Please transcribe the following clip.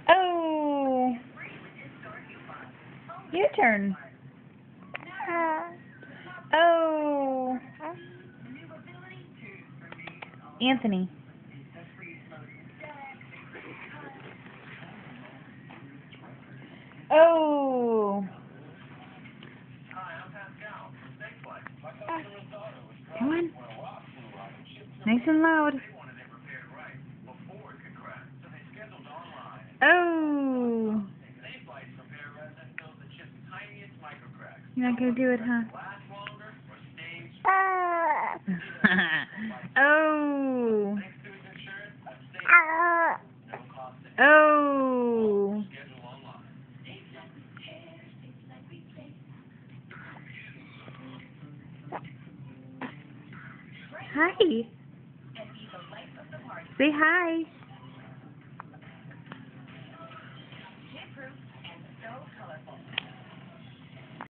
Oh, your turn. Oh, Anthony. Oh, come on. Nice and loud. Oh, you're not gonna do it, huh? Oh, oh. Hi. Say hi.